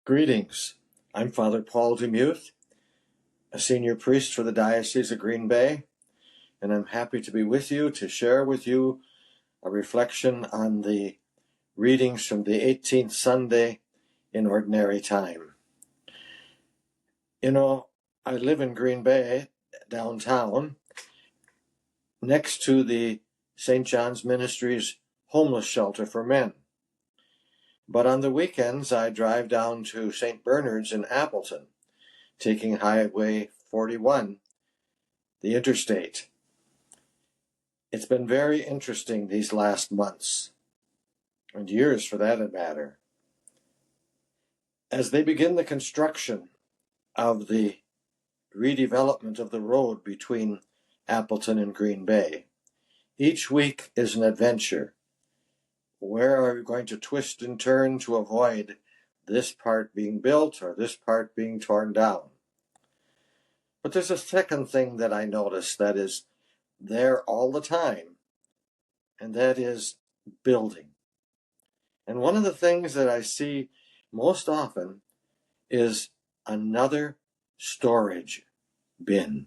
Greetings. I'm Father Paul Demuth, a senior priest for the Diocese of Green Bay, and I'm happy to be with you to share with you a reflection on the readings from the 18th Sunday in Ordinary Time. You know, I live in Green Bay, downtown, next to the St. John's Ministries homeless shelter for men. But on the weekends, I drive down to St. Bernard's in Appleton, taking Highway 41, the interstate. It's been very interesting these last months, and years for that matter. As they begin the construction of the redevelopment of the road between Appleton and Green Bay, each week is an adventure. Where are we going to twist and turn to avoid this part being built or this part being torn down? But there's a second thing that I notice that is there all the time, and that is building. And one of the things that I see most often is another storage bin,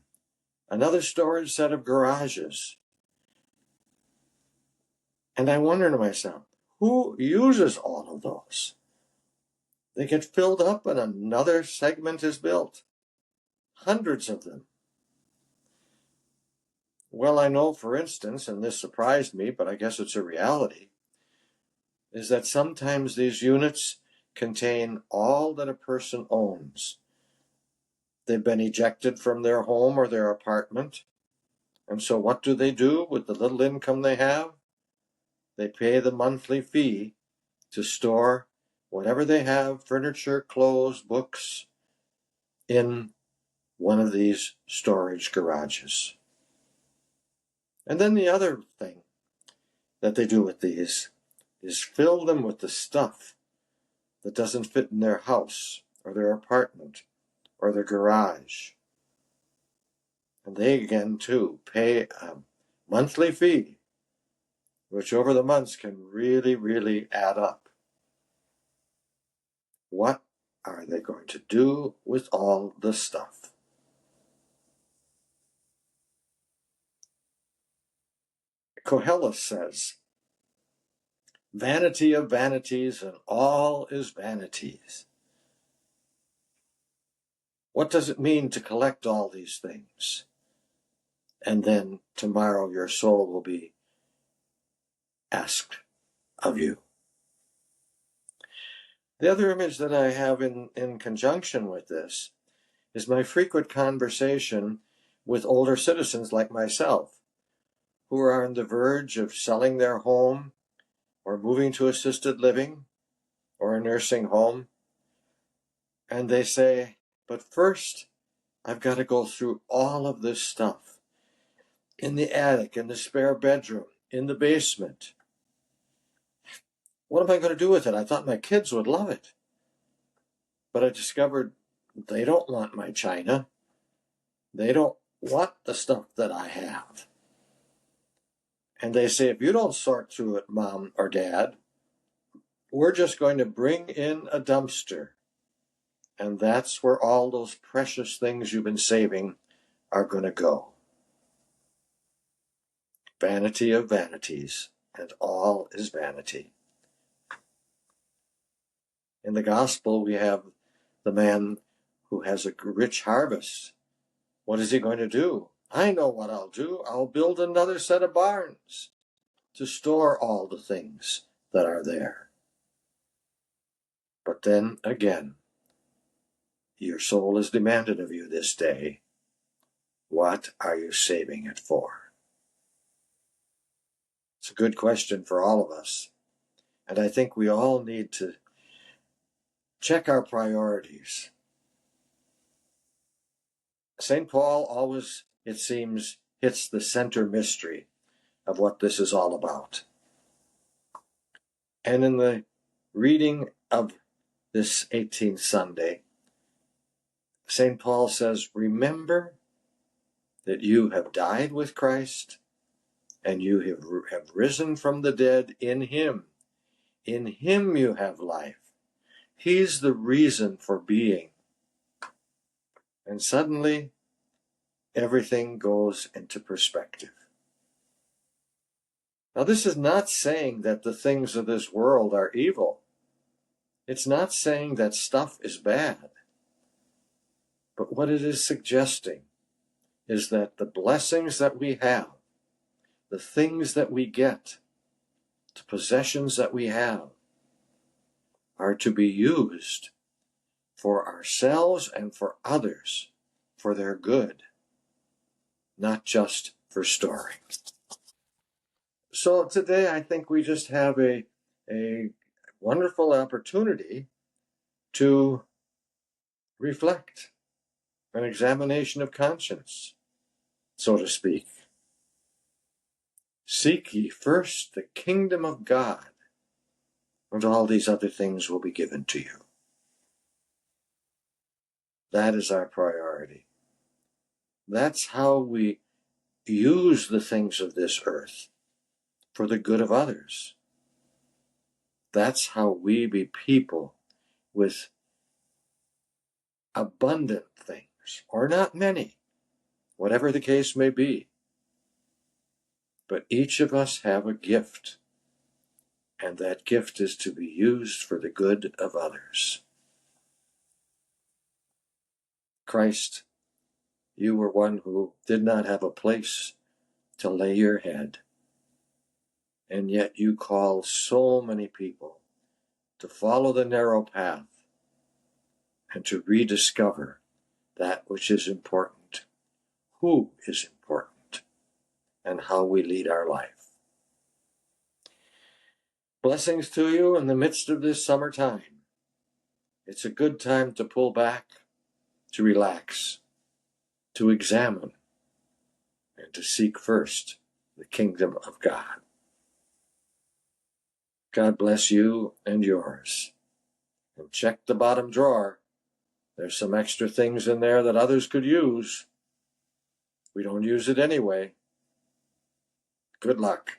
another storage set of garages. And I wonder to myself, who uses all of those? They get filled up and another segment is built. Hundreds of them. Well, I know, for instance, and this surprised me, but I guess it's a reality, is that sometimes these units contain all that a person owns. They've been ejected from their home or their apartment, and so what do they do with the little income they have? They pay the monthly fee to store whatever they have, furniture, clothes, books, in one of these storage garages. And then the other thing that they do with these is fill them with the stuff that doesn't fit in their house or their apartment or their garage. And they again, too, pay a monthly fee, which over the months can really, really add up. What are they going to do with all the stuff? Koheles says, "Vanity of vanities, and all is vanities." What does it mean to collect all these things? And then tomorrow your soul will be asked of you. The other image that I have in conjunction with this is my frequent conversation with older citizens like myself who are on the verge of selling their home or moving to assisted living or a nursing home. And they say, but first I've got to go through all of this stuff in the attic, in the spare bedroom, in the basement. What am I going to do with it? I thought my kids would love it. But I discovered they don't want my china. They don't want the stuff that I have. And they say, if you don't sort through it, Mom or Dad, we're just going to bring in a dumpster. And that's where all those precious things you've been saving are going to go. Vanity of vanities, and all is vanity. In the gospel, we have the man who has a rich harvest. What is he going to do? I know what I'll do. I'll build another set of barns to store all the things that are there. But then again, your soul is demanded of you this day. What are you saving it for? It's a good question for all of us. And I think we all need to check our priorities. St. Paul always, it seems, hits the center mystery of what this is all about. And in the reading of this 18th Sunday, St. Paul says, remember that you have died with Christ and you have risen from the dead in him. In him you have life. He's the reason for being. And suddenly, everything goes into perspective. Now, this is not saying that the things of this world are evil. It's not saying that stuff is bad. But what it is suggesting is that the blessings that we have, the things that we get, the possessions that we have, are to be used for ourselves and for others, for their good, not just for storing. So today I think we just have a wonderful opportunity to reflect, an examination of conscience, so to speak. Seek ye first the kingdom of God, and all these other things will be given to you. That is our priority. That's how we use the things of this earth for the good of others. That's how we be people with abundant things, or not many, whatever the case may be. But each of us have a gift, and that gift is to be used for the good of others. Christ, you were one who did not have a place to lay your head, and yet you call so many people to follow the narrow path and to rediscover that which is important, who is important, and how we lead our life. Blessings to you in the midst of this summertime. It's a good time to pull back, to relax, to examine, and to seek first the kingdom of God. God bless you and yours. And check the bottom drawer. There's some extra things in there that others could use. We don't use it anyway. Good luck.